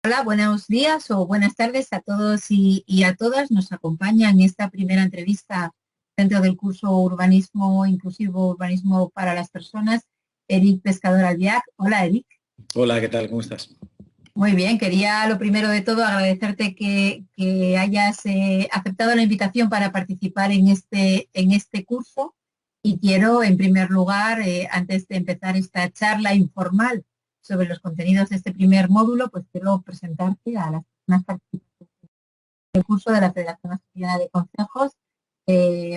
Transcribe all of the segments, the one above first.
Hola, buenos días o buenas tardes a todos y a todas. Nos acompaña en esta primera entrevista dentro del curso Urbanismo Inclusivo, Urbanismo para las Personas, Eric Pescador Albiac. Hola, Eric. Hola, ¿qué tal? ¿Cómo estás? Muy bien, quería lo primero de todo agradecerte que hayas aceptado la invitación para participar en este curso y quiero, en primer lugar, antes de empezar esta charla informal sobre los contenidos de este primer módulo, pues quiero presentarte a las personas participantes del curso de la Federación Asturiana de Consejos,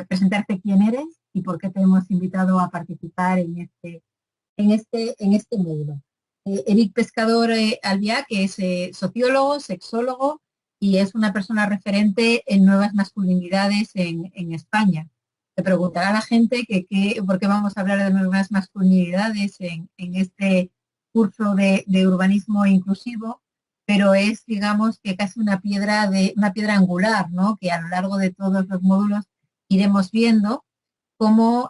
presentarte quién eres y por qué te hemos invitado a participar en este módulo. Eric Pescador Albiac, que es sociólogo, sexólogo y es una persona referente en nuevas masculinidades en España. Te preguntará a la gente por qué vamos a hablar de nuevas masculinidades en este curso de urbanismo inclusivo, pero es, digamos, que casi una piedra angular, ¿no? Que a lo largo de todos los módulos iremos viendo cómo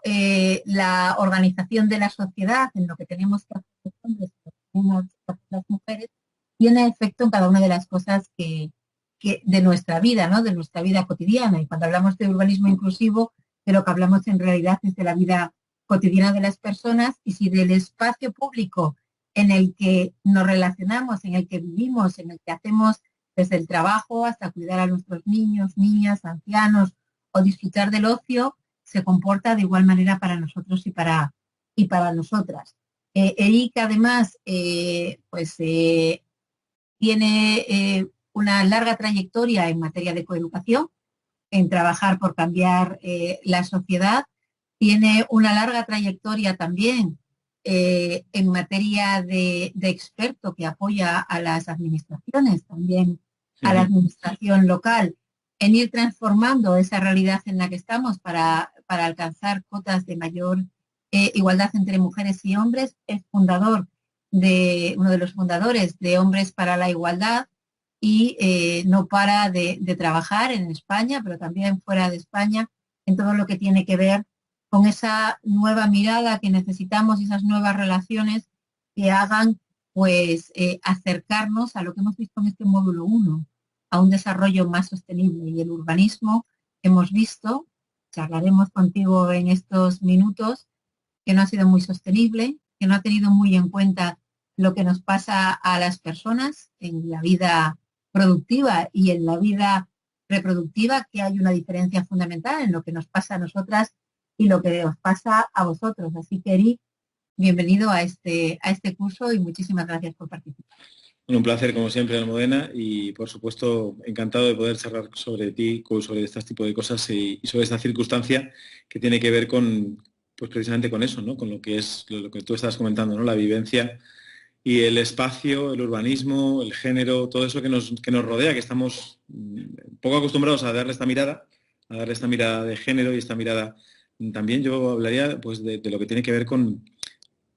la organización de la sociedad, en lo que tenemos que hacer los hombres, las mujeres, tiene efecto en cada una de las cosas de nuestra vida, ¿no? De nuestra vida cotidiana. Y cuando hablamos de urbanismo inclusivo, de lo que hablamos en realidad es de la vida cotidiana de las personas y si del espacio público en el que nos relacionamos, en el que vivimos, en el que hacemos desde el trabajo hasta cuidar a nuestros niños, niñas, ancianos o disfrutar del ocio, se comporta de igual manera para nosotros y para nosotras. Eric, además, tiene una larga trayectoria en materia de coeducación, en trabajar por cambiar la sociedad. Tiene una larga trayectoria también en materia de experto que apoya a las administraciones, también a la administración local, en ir transformando esa realidad en la que estamos para alcanzar cotas de mayor igualdad entre mujeres y hombres. Es uno de los fundadores de Hombres para la Igualdad y no para de trabajar en España, pero también fuera de España, en todo lo que tiene que ver con esa nueva mirada que necesitamos y esas nuevas relaciones que hagan pues acercarnos a lo que hemos visto en este módulo 1, a un desarrollo más sostenible. Y el urbanismo, hemos visto, charlaremos contigo en estos minutos, que no ha sido muy sostenible, que no ha tenido muy en cuenta lo que nos pasa a las personas en la vida productiva y en la vida reproductiva, que hay una diferencia fundamental en lo que nos pasa a nosotras y lo que os pasa a vosotros. Así que, Eric, bienvenido a este curso y muchísimas gracias por participar. Bueno, un placer, como siempre, Almudena, y por supuesto, encantado de poder charlar sobre ti, sobre este tipo de cosas y sobre esta circunstancia que tiene que ver con, pues precisamente con eso, ¿no? Con lo que es lo que tú estabas comentando, ¿no? La vivencia y el espacio, el urbanismo, el género, todo eso que nos rodea, que estamos poco acostumbrados a darle a darle esta mirada de género y esta mirada. También yo hablaría pues, de lo que tiene que ver con,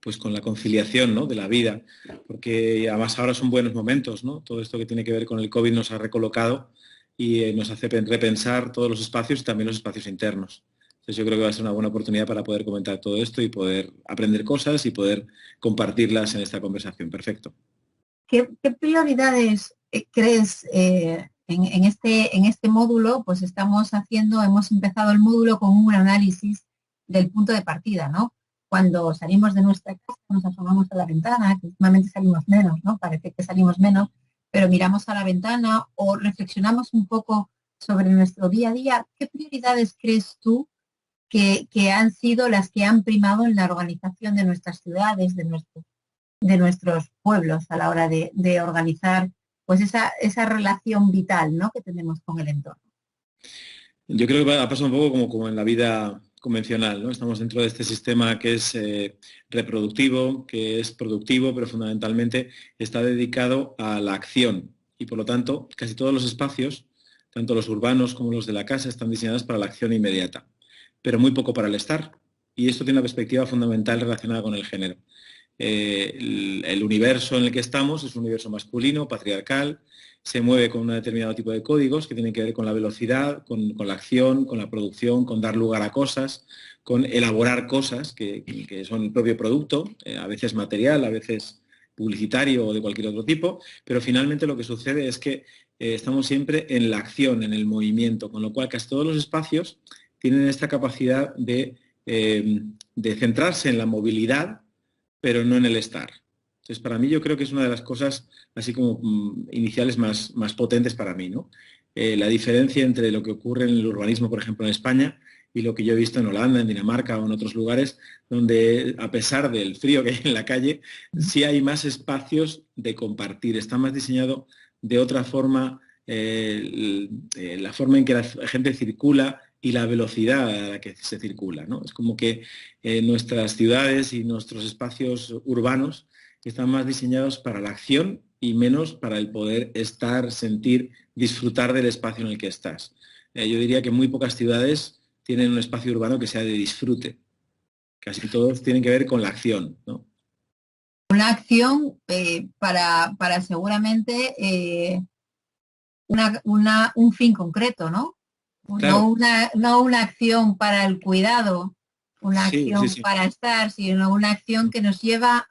pues, con la conciliación, ¿no? De la vida, porque además ahora son buenos momentos, ¿no? Todo esto que tiene que ver con el COVID nos ha recolocado y nos hace repensar todos los espacios y también los espacios internos. Entonces yo creo que va a ser una buena oportunidad para poder comentar todo esto y poder aprender cosas y poder compartirlas en esta conversación. Perfecto. ¿Qué prioridades crees en este módulo? Pues hemos empezado el módulo con un análisis del punto de partida, ¿no? Cuando salimos de nuestra casa, nos asomamos a la ventana, que últimamente salimos menos, ¿no? Parece que salimos menos, pero miramos a la ventana o reflexionamos un poco sobre nuestro día a día. ¿Qué prioridades crees tú que han sido las que han primado en la organización de nuestras ciudades, de nuestros pueblos a la hora de organizar pues esa relación vital, ¿no? Que tenemos con el entorno? Yo creo que ha pasado un poco como en la vida convencional, ¿no? Estamos dentro de este sistema que es reproductivo, que es productivo, pero fundamentalmente está dedicado a la acción y por lo tanto casi todos los espacios, tanto los urbanos como los de la casa, están diseñados para la acción inmediata, pero muy poco para el estar. Y esto tiene una perspectiva fundamental relacionada con el género. El universo en el que estamos es un universo masculino, patriarcal, se mueve con un determinado tipo de códigos que tienen que ver con la velocidad, con la acción, con la producción, con dar lugar a cosas, con elaborar cosas que son el propio producto, a veces material, a veces publicitario o de cualquier otro tipo, pero finalmente lo que sucede es que estamos siempre en la acción, en el movimiento, con lo cual casi todos los espacios tienen esta capacidad de centrarse en la movilidad, pero no en el estar. Entonces, para mí yo creo que es una de las cosas así como iniciales más potentes para mí, ¿no? La diferencia entre lo que ocurre en el urbanismo, por ejemplo, en España, y lo que yo he visto en Holanda, en Dinamarca o en otros lugares, donde a pesar del frío que hay en la calle, sí hay más espacios de compartir. Está más diseñado de otra forma, la forma en que la gente circula y la velocidad a la que se circula, ¿no? Es como que nuestras ciudades y nuestros espacios urbanos están más diseñados para la acción y menos para el poder estar, sentir, disfrutar del espacio en el que estás. Yo diría que muy pocas ciudades tienen un espacio urbano que sea de disfrute. Casi todos tienen que ver con la acción, ¿no? Una acción para seguramente un fin concreto, ¿no? Claro, No una acción para el cuidado, una sí, sí, acción sí. para estar, sino una acción que nos lleva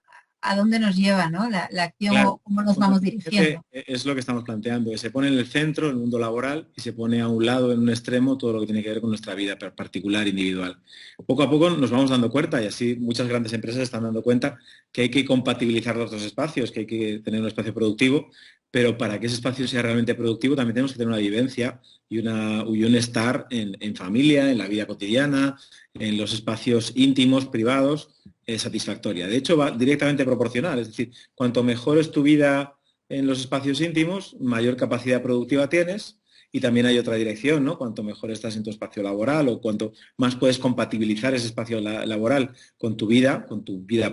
a dónde nos lleva, ¿no? La acción Claro. o cómo nos vamos dirigiendo. Es lo que estamos planteando, que se pone en el centro el mundo laboral y se pone a un lado, en un extremo, todo lo que tiene que ver con nuestra vida particular, individual. Poco a poco nos vamos dando cuenta, y así muchas grandes empresas están dando cuenta, que hay que compatibilizar los dos espacios, que hay que tener un espacio productivo, pero para que ese espacio sea realmente productivo también tenemos que tener una vivencia y un estar en familia, en la vida cotidiana, en los espacios íntimos, privados, satisfactoria. De hecho, va directamente proporcional, es decir, cuanto mejor es tu vida en los espacios íntimos, mayor capacidad productiva tienes, y también hay otra dirección, ¿no? Cuanto mejor estás en tu espacio laboral o cuanto más puedes compatibilizar ese espacio laboral con tu vida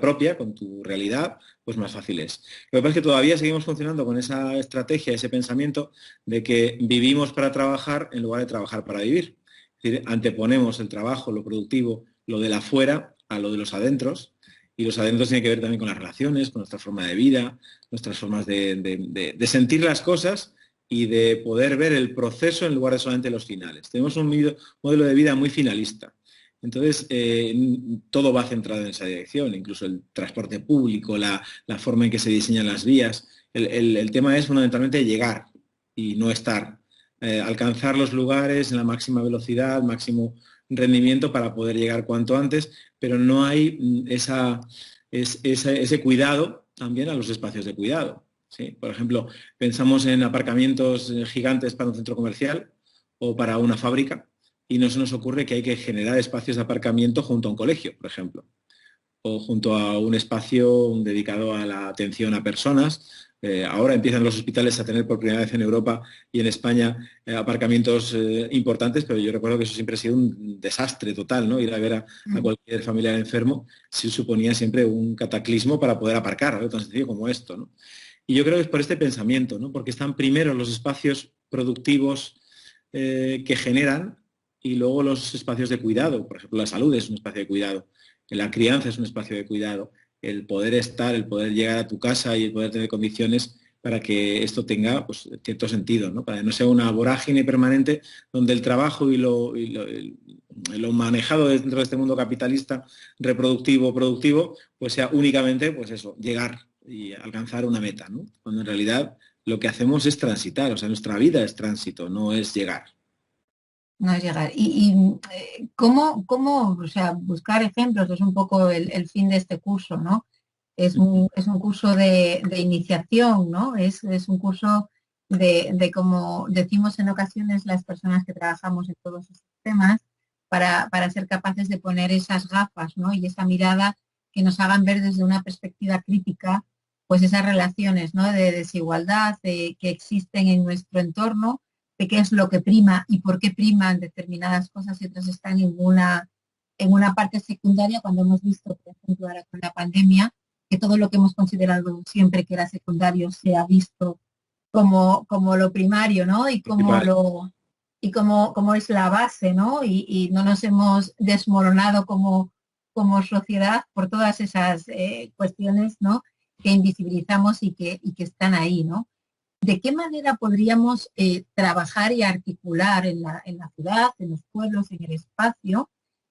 propia, con tu realidad, pues más fácil es. Lo que pasa es que todavía seguimos funcionando con esa estrategia, ese pensamiento de que vivimos para trabajar en lugar de trabajar para vivir. Es decir, anteponemos el trabajo, lo productivo, lo del afuera a lo de los adentros, y los adentros tienen que ver también con las relaciones, con nuestra forma de vida, nuestras formas de sentir las cosas y de poder ver el proceso en lugar de solamente los finales. Tenemos un modelo de vida muy finalista. Entonces, todo va centrado en esa dirección, incluso el transporte público, la forma en que se diseñan las vías. El tema es fundamentalmente llegar y no estar. Alcanzar los lugares en la máxima velocidad, máximo rendimiento para poder llegar cuanto antes, pero no hay ese cuidado también a los espacios de cuidado. ¿Sí? Por ejemplo, pensamos en aparcamientos gigantes para un centro comercial o para una fábrica y no se nos ocurre que hay que generar espacios de aparcamiento junto a un colegio, por ejemplo, o junto a un espacio dedicado a la atención a personas. Ahora empiezan los hospitales a tener por primera vez en Europa y en España aparcamientos importantes, pero yo recuerdo que eso siempre ha sido un desastre total, ¿no? Ir a ver a cualquier familiar enfermo se suponía siempre un cataclismo para poder aparcar, algo tan sencillo como esto, ¿no? Y yo creo que es por este pensamiento, ¿no? Porque están primero los espacios productivos que generan y luego los espacios de cuidado. Por ejemplo, la salud es un espacio de cuidado, la crianza es un espacio de cuidado, el poder estar, el poder llegar a tu casa y el poder tener condiciones para que esto tenga pues, cierto sentido, ¿no? Para que no sea una vorágine permanente donde el trabajo y lo manejado dentro de este mundo capitalista reproductivo, productivo, pues sea únicamente, pues eso, llegar y alcanzar una meta, ¿no? Cuando en realidad lo que hacemos es transitar, o sea, nuestra vida es tránsito, no es llegar. No es llegar. ¿Cómo, o sea, buscar ejemplos es un poco el fin de este curso, ¿no? Es un curso de iniciación, ¿no? Es un curso como decimos en ocasiones las personas que trabajamos en todos estos temas, para ser capaces de poner esas gafas, ¿no? Y esa mirada que nos hagan ver desde una perspectiva crítica, pues esas relaciones, ¿no? De desigualdad que existen en nuestro entorno, de qué es lo que prima y por qué priman determinadas cosas y otras están en una parte secundaria, cuando hemos visto, por ejemplo, ahora con la pandemia, que todo lo que hemos considerado siempre que era secundario se ha visto como lo primario, ¿no? Principal. Como es la base, ¿no? Y no nos hemos desmoronado como sociedad por todas esas cuestiones, ¿no? Que invisibilizamos y que están ahí, ¿no? ¿De qué manera podríamos trabajar y articular en la ciudad, en los pueblos, en el espacio,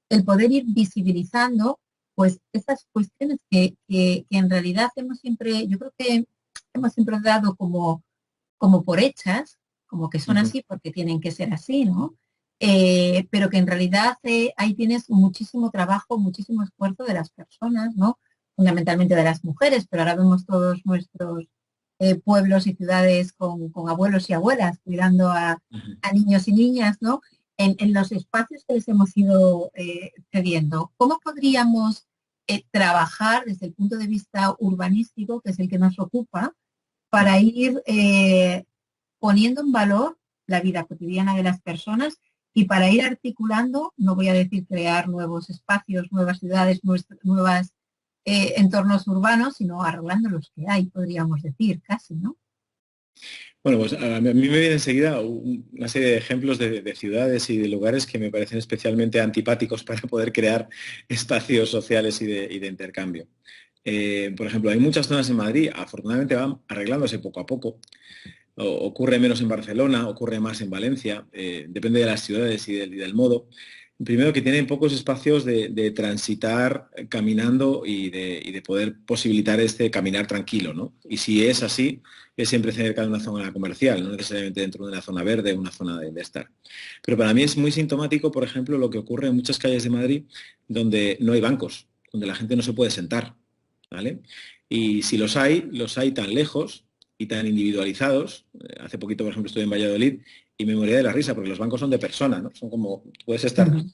el poder ir visibilizando pues esas cuestiones que en realidad hemos siempre, yo creo que hemos siempre dado como por hechas, como que son Ujú. así porque tienen que ser así, ¿no? Pero que en realidad ahí tienes muchísimo trabajo, muchísimo esfuerzo de las personas, ¿no? Fundamentalmente de las mujeres, pero ahora vemos todos nuestros pueblos y ciudades con abuelos y abuelas cuidando Ujú. a niños y niñas, ¿no? En los espacios que les hemos ido cediendo. ¿Cómo podríamos trabajar desde el punto de vista urbanístico, que es el que nos ocupa, Ujú. para ir poniendo en valor la vida cotidiana de las personas y para ir articulando, no voy a decir crear nuevos espacios, nuevas ciudades, nuevas entornos urbanos, sino arreglando los que hay, podríamos decir, casi, ¿no? Bueno, pues a mí me viene enseguida una serie de ejemplos de ciudades y de lugares que me parecen especialmente antipáticos para poder crear espacios sociales y de intercambio. Por ejemplo, hay muchas zonas en Madrid, afortunadamente van arreglándose poco a poco. Ocurre menos en Barcelona, ocurre más en Valencia, depende de las ciudades y del modo. Primero que tienen pocos espacios de transitar caminando y de poder posibilitar este caminar tranquilo, ¿no? Y si es así, es siempre cerca de una zona comercial, no necesariamente dentro de una zona verde o una zona de estar. Pero para mí es muy sintomático, por ejemplo, lo que ocurre en muchas calles de Madrid donde no hay bancos, donde la gente no se puede sentar, ¿vale? Y si los hay tan lejos y tan individualizados. Hace poquito, por ejemplo, estuve en Valladolid y me moría de la risa porque los bancos son de persona, ¿no? Son como, puedes estar, Ujú.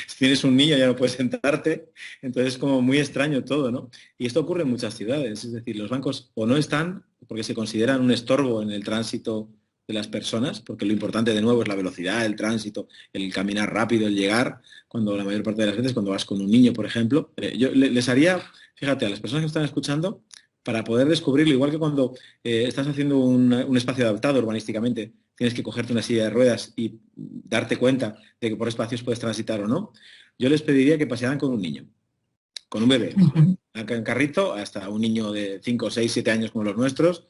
si tienes un niño ya no puedes sentarte, entonces es como muy extraño todo, ¿no? Y esto ocurre en muchas ciudades, es decir, los bancos o no están porque se consideran un estorbo en el tránsito de las personas, porque lo importante de nuevo es la velocidad, el tránsito, el caminar rápido, el llegar, cuando la mayor parte de las veces cuando vas con un niño, por ejemplo, yo les haría, fíjate, a las personas que están escuchando, para poder descubrirlo, igual que cuando estás haciendo un espacio adaptado urbanísticamente, tienes que cogerte una silla de ruedas y darte cuenta de que por espacios puedes transitar o no, yo les pediría que pasearan con un niño, con un bebé, Ujú. en carrito, hasta un niño de 5, 6, 7 años como los nuestros,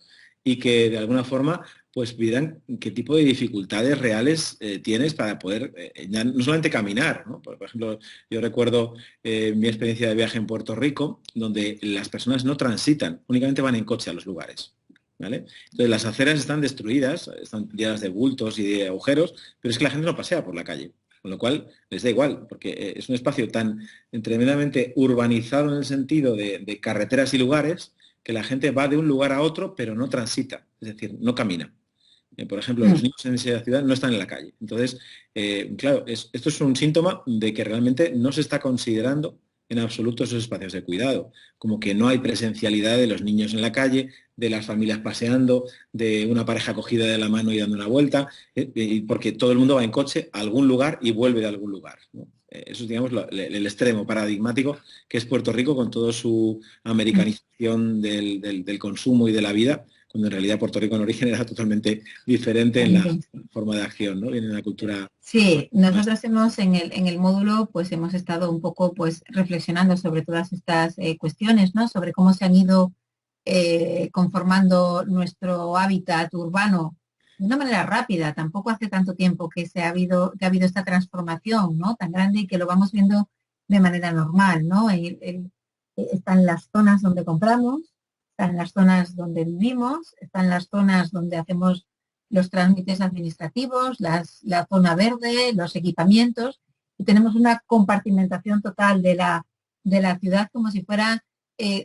y que de alguna forma pues vieran qué tipo de dificultades reales tienes para poder ya no solamente caminar, ¿no? Por ejemplo, yo recuerdo mi experiencia de viaje en Puerto Rico, donde las personas no transitan, únicamente van en coche a los lugares. ¿Vale? Entonces las aceras están destruidas, están llenas de bultos y de agujeros, pero es que la gente no pasea por la calle, con lo cual les da igual, porque es un espacio tan tremendamente urbanizado en el sentido de carreteras y lugares, que la gente va de un lugar a otro, pero no transita, es decir, no camina. Por ejemplo, los Mm. niños en esa ciudad no están en la calle. Entonces, claro, esto es un síntoma de que realmente no se está considerando en absoluto esos espacios de cuidado, como que no hay presencialidad de los niños en la calle, de las familias paseando, de una pareja cogida de la mano y dando una vuelta, porque todo el mundo va en coche a algún lugar y vuelve de algún lugar, ¿no? Eso es, digamos, el extremo paradigmático que es Puerto Rico con toda su americanización del consumo y de la vida, cuando en realidad Puerto Rico en origen era totalmente diferente en la Mm. forma de acción, ¿no? Viene de una cultura Sí, más. nosotros hemos en el módulo pues hemos estado un poco pues reflexionando sobre todas estas cuestiones, ¿no? Sobre cómo se han ido conformando nuestro hábitat urbano de una manera rápida. Tampoco hace tanto tiempo que ha habido esta transformación, ¿no? Tan grande y que lo vamos viendo de manera normal, ¿no? Están las zonas donde compramos, están las zonas donde vivimos, están las zonas donde hacemos los trámites administrativos, la zona verde, los equipamientos, y tenemos una compartimentación total de la ciudad como si fuera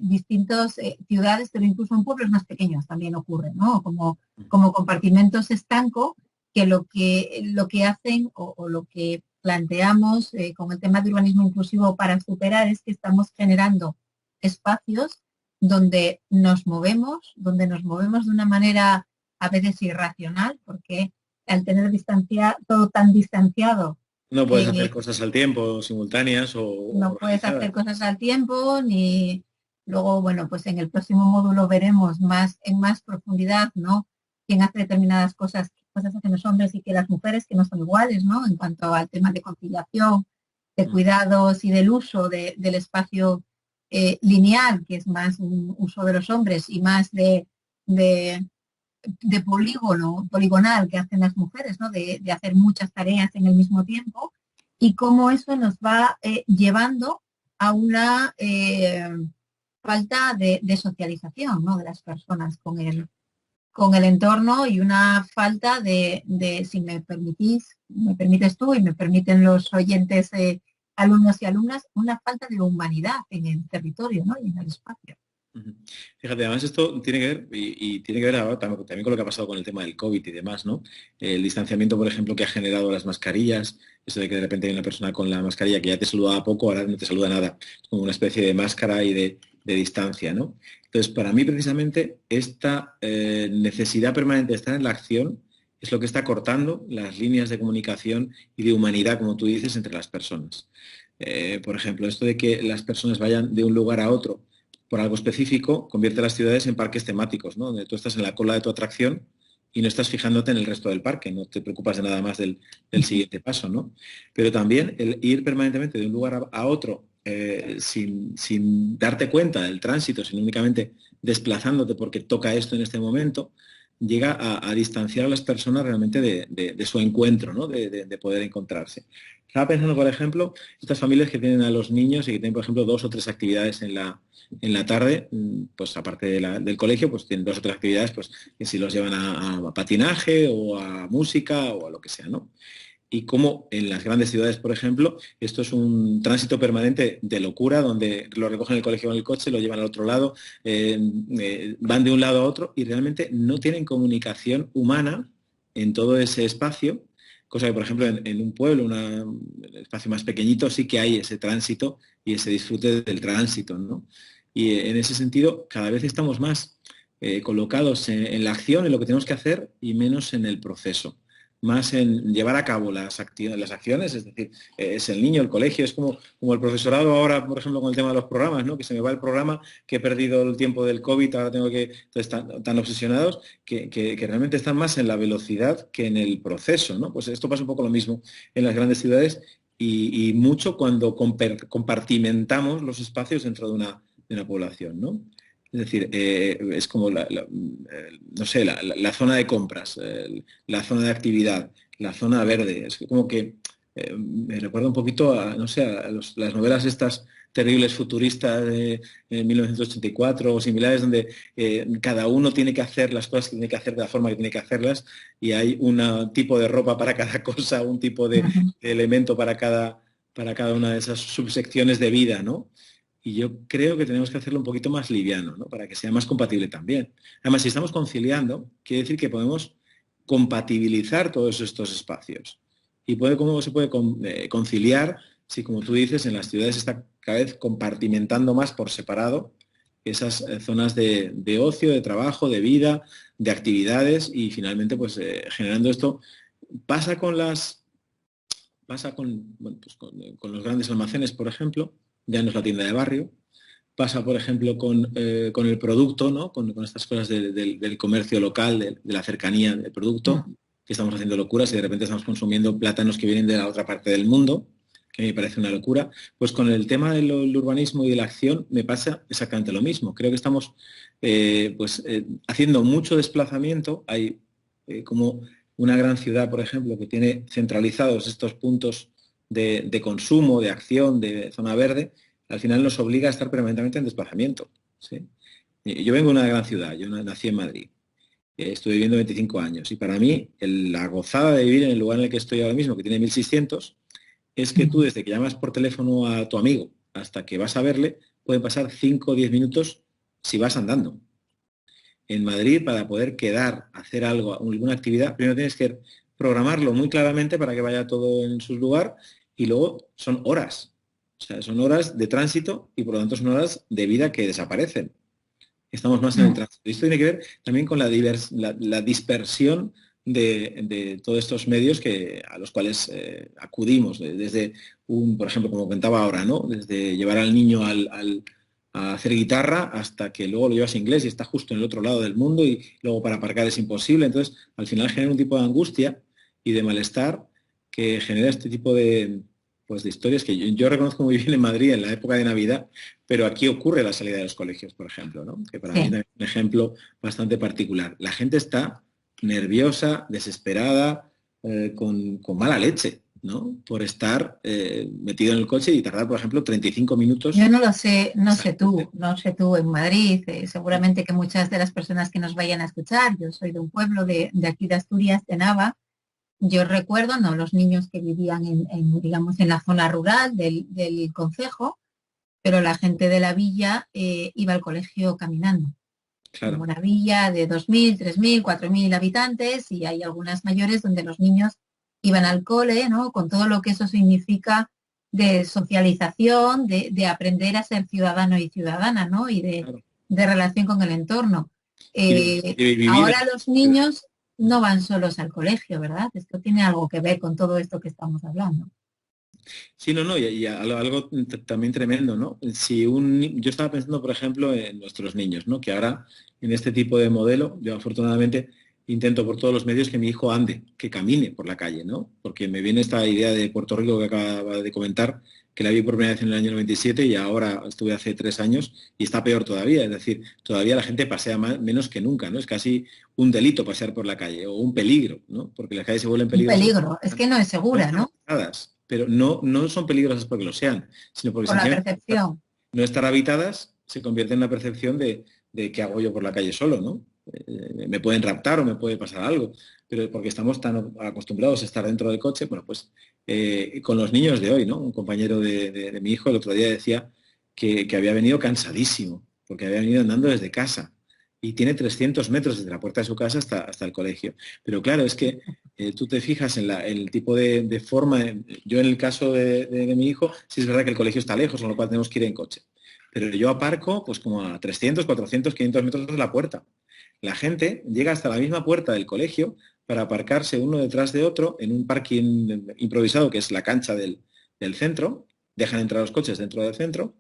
distintas ciudades, pero incluso en pueblos más pequeños también ocurre, ¿no? Como compartimentos estanco que lo que hacen o lo que planteamos con el tema de urbanismo inclusivo para superar es que estamos generando espacios donde nos movemos de una manera a veces irracional, porque al tener todo tan distanciado, No puedes hacer eh, cosas al tiempo, simultáneas o no puedes hacer organizadas. cosas al tiempo, ni luego, bueno, pues en el próximo módulo veremos en más profundidad, ¿no? Quién hace determinadas cosas, qué cosas hacen los hombres y que las mujeres, que no son iguales, ¿no? En cuanto al tema de conciliación, de cuidados y del uso del espacio lineal, que es más un uso de los hombres y más de poligonal que hacen las mujeres, ¿no? De hacer muchas tareas en el mismo tiempo y cómo eso nos va llevando a una falta de socialización, ¿no?, de las personas con el entorno, y una falta si me permites tú y me permiten los oyentes, alumnos y alumnas, una falta de humanidad en el territorio, ¿no?, y en el espacio. Ujú. Fíjate, además esto tiene que ver, y tiene que ver ahora también con lo que ha pasado con el tema del COVID y demás, ¿no? El distanciamiento, por ejemplo, que ha generado las mascarillas, eso de que de repente hay una persona con la mascarilla que ya te saludaba poco, ahora no te saluda nada, es como una especie de máscara y de distancia, ¿no? Entonces, para mí, precisamente, esta necesidad permanente de estar en la acción es lo que está cortando las líneas de comunicación y de humanidad, como tú dices, entre las personas. Por ejemplo, esto de que las personas vayan de un lugar a otro por algo específico, convierte las ciudades en parques temáticos, ¿no?, donde tú estás en la cola de tu atracción y no estás fijándote en el resto del parque, no te preocupas de nada más del siguiente paso, ¿no? Pero también el ir permanentemente de un lugar a otro sin darte cuenta del tránsito, sino únicamente desplazándote porque toca esto en este momento, llega a distanciar a las personas realmente de su encuentro, ¿no?, de poder encontrarse. Estaba pensando, por ejemplo, estas familias que tienen a los niños y que tienen, por ejemplo, 2 o 3 actividades en la tarde, pues aparte del colegio, pues tienen 2 o 3 actividades, pues que si los llevan a patinaje o a música o a lo que sea, ¿no? Y como en las grandes ciudades, por ejemplo, esto es un tránsito permanente de locura, donde lo recogen el colegio con el coche, lo llevan al otro lado, van de un lado a otro y realmente no tienen comunicación humana en todo ese espacio, cosa que, por ejemplo, en un pueblo, un espacio más pequeñito, sí que hay ese tránsito y ese disfrute del tránsito, ¿no? Y en ese sentido, cada vez estamos más colocados en la acción, en lo que tenemos que hacer, y menos en el proceso, más en llevar a cabo las acciones, es decir, es el niño, el colegio, es como el profesorado ahora, por ejemplo, con el tema de los programas, ¿no?, que se me va el programa, que he perdido el tiempo del COVID, ahora tengo que, entonces, tan obsesionados, que realmente están más en la velocidad que en el proceso, ¿no? Pues esto pasa un poco lo mismo en las grandes ciudades y mucho cuando compartimentamos los espacios dentro de una población, ¿no? Es decir, es como no sé, la zona de compras, la zona de actividad, la zona verde. Es como que me recuerda un poquito a, no sé, las novelas estas terribles futuristas de 1984 o similares, donde cada uno tiene que hacer las cosas que tiene que hacer de la forma que tiene que hacerlas, y hay un tipo de ropa para cada cosa, un tipo de elemento para cada una de esas subsecciones de vida, ¿no? Y yo creo que tenemos que hacerlo un poquito más liviano, ¿no?, para que sea más compatible también. Además, si estamos conciliando, quiere decir que podemos compatibilizar todos estos espacios. ¿Y cómo se puede conciliar si, como tú dices, en las ciudades se está cada vez compartimentando más por separado esas zonas de ocio, de trabajo, de vida, de actividades, y finalmente, pues, generando esto? Pasa bueno, pues con los grandes almacenes, por ejemplo, ya no es la tienda de barrio. Pasa, por ejemplo, con el producto, ¿no?, con estas cosas del comercio local, de la cercanía del producto, que estamos haciendo locuras y de repente estamos consumiendo plátanos que vienen de la otra parte del mundo, que me parece una locura. Pues con el tema del urbanismo y de la acción me pasa exactamente lo mismo. Creo que estamos haciendo mucho desplazamiento. Hay como una gran ciudad, por ejemplo, que tiene centralizados estos puntos de consumo, de acción, de zona verde, al final nos obliga a estar permanentemente en desplazamiento, ¿sí? Yo vengo de una gran ciudad, yo nací en Madrid, estuve viviendo 25 años, y para mí la gozada de vivir en el lugar en el que estoy ahora mismo, que tiene 1600, es que tú, desde que llamas por teléfono a tu amigo hasta que vas a verle, pueden pasar 5 o 10 minutos si vas andando. En Madrid, para poder quedar, hacer algo, alguna actividad, primero tienes que programarlo muy claramente para que vaya todo en su lugar, y luego son horas. O sea, son horas de tránsito y por lo tanto son horas de vida que desaparecen. Estamos más en el tránsito. Y esto tiene que ver también con la dispersión de todos estos medios a los cuales acudimos, desde por ejemplo, como comentaba ahora, ¿no?, desde llevar al niño a hacer guitarra hasta que luego lo llevas a inglés y está justo en el otro lado del mundo, y luego para aparcar es imposible. Entonces, al final genera un tipo de angustia y de malestar que genera este tipo de historias que yo reconozco muy bien en Madrid en la época de Navidad, pero aquí ocurre la salida de los colegios, por ejemplo, ¿no?, que para mí es un ejemplo bastante particular. La gente está nerviosa, desesperada, con mala leche. ¿no? Por estar metido en el coche y tardar, por ejemplo, 35 minutos. Yo no lo sé, no sé tú en Madrid, seguramente que muchas de las personas que nos vayan a escuchar, yo soy de un pueblo de aquí de Asturias, de Nava, yo recuerdo, no los niños que vivían digamos, en la zona rural del concejo, pero la gente de la villa iba al colegio caminando. En Claro. una villa de 2.000, 3.000, 4.000 habitantes y hay algunas mayores donde los niños iban al cole, ¿no? Con todo lo que eso significa de socialización, de aprender a ser ciudadano y ciudadana, ¿no? Y Claro. de relación con el entorno. Y vivir. Ahora los niños no van solos al colegio, ¿verdad? Esto tiene algo que ver con todo esto que estamos hablando. Sí, no, no, y algo también tremendo, ¿no? Yo estaba pensando, por ejemplo, en nuestros niños, ¿no? Que ahora, en este tipo de modelo, yo afortunadamente intento por todos los medios que mi hijo ande, que camine por la calle, ¿no? Porque me viene esta idea de Puerto Rico que acaba de comentar, que la vi por primera vez en el año 97 y ahora estuve hace 3 años y está peor todavía. Es decir, todavía la gente pasea menos que nunca, ¿no? Es casi un delito pasear por la calle o un peligro, ¿no? Porque las calles se vuelven Un peligrosas. peligro, es que no es No segura, están ¿no? habitadas, pero no son peligrosas porque lo sean, sino porque Por la sencillamente percepción. no estar habitadas se convierte en una percepción de qué hago yo por la calle solo, ¿no? Me pueden raptar o me puede pasar algo, pero porque estamos tan acostumbrados a estar dentro del coche, bueno, pues con los niños de hoy, ¿no? Un compañero de mi hijo el otro día decía que había venido cansadísimo, porque había venido andando desde casa y tiene 300 metros desde la puerta de su casa hasta el colegio. Pero claro, es que tú te fijas en el tipo de forma, yo en el caso de mi hijo, sí es verdad que el colegio está lejos, con lo cual tenemos que ir en coche. Pero yo aparco pues como a 300, 400, 500 metros de la puerta. La gente llega hasta la misma puerta del colegio para aparcarse uno detrás de otro en un parking improvisado que es la cancha del centro, dejan entrar los coches dentro del centro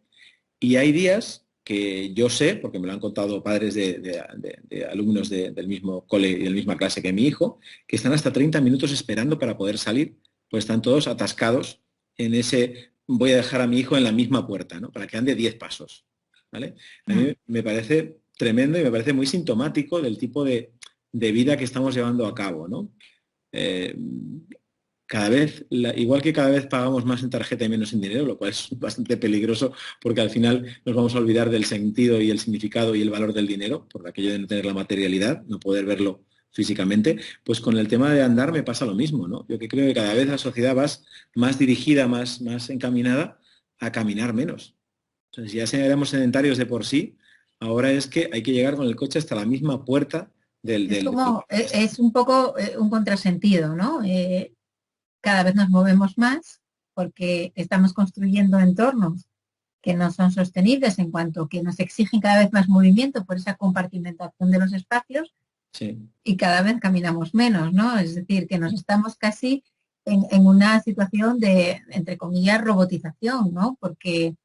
y hay días que yo sé, porque me lo han contado padres de alumnos del mismo cole y de la misma clase que mi hijo, que están hasta 30 minutos esperando para poder salir, pues están todos atascados en ese, voy a dejar a mi hijo en la misma puerta, ¿no? Para que ande 10 pasos. ¿Vale? A mí me parece tremendo y me parece muy sintomático del tipo de vida que estamos llevando a cabo, ¿no? Eh, cada vez, igual que cada vez pagamos más en tarjeta y menos en dinero, lo cual es bastante peligroso porque al final nos vamos a olvidar del sentido y el significado y el valor del dinero, por aquello de no tener la materialidad, no poder verlo físicamente, pues con el tema de andar me pasa lo mismo, ¿no? Yo que creo que cada vez la sociedad va más dirigida, más encaminada a caminar menos. Entonces, ya éramos sedentarios de por sí, ahora es que hay que llegar con el coche hasta la misma puerta Es del como, es un poco un contrasentido, ¿no? Cada vez nos movemos más porque estamos construyendo entornos que no son sostenibles en cuanto que nos exigen cada vez más movimiento por esa compartimentación de los espacios sí. y cada vez caminamos menos, ¿no? Es decir, que nos estamos casi en una situación de, entre comillas, robotización, ¿no? Porque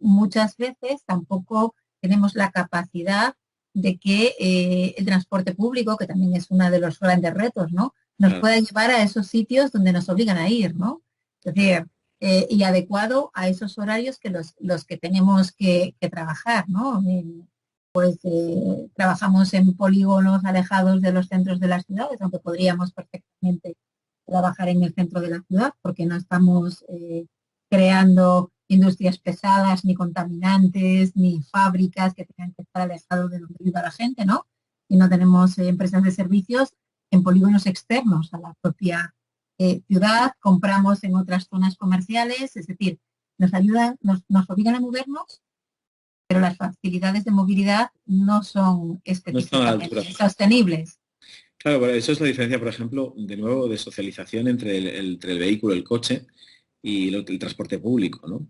muchas veces tampoco tenemos la capacidad de que el transporte público, que también es uno de los grandes retos, ¿no? Nos Claro. pueda llevar a esos sitios donde nos obligan a ir, ¿no? Es decir, y adecuado a esos horarios que los que tenemos que trabajar, ¿no? Trabajamos en polígonos alejados de los centros de las ciudades, aunque podríamos perfectamente trabajar en el centro de la ciudad, porque no estamos creando industrias pesadas, ni contaminantes, ni fábricas que tengan que estar alejados de donde viva la gente, ¿no? Y no tenemos empresas de servicios en polígonos externos a la propia ciudad, compramos en otras zonas comerciales, es decir, nos ayudan, nos obligan a movernos, pero las facilidades de movilidad no son No están a la específicamente altura. sostenibles. Claro, bueno, eso es la diferencia, por ejemplo, de nuevo, de socialización entre el vehículo, el coche y el transporte público, ¿no?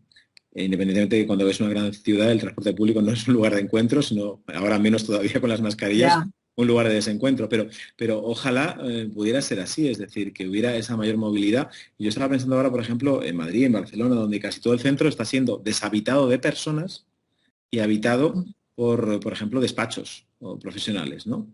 Independientemente de que cuando ves una gran ciudad, el transporte público no es un lugar de encuentro, sino ahora menos todavía con las mascarillas, Ya. un lugar de desencuentro. Pero ojalá pudiera ser así, es decir, que hubiera esa mayor movilidad. Yo estaba pensando ahora, por ejemplo, en Madrid, en Barcelona, donde casi todo el centro está siendo deshabitado de personas y habitado por ejemplo, despachos o profesionales, ¿no? O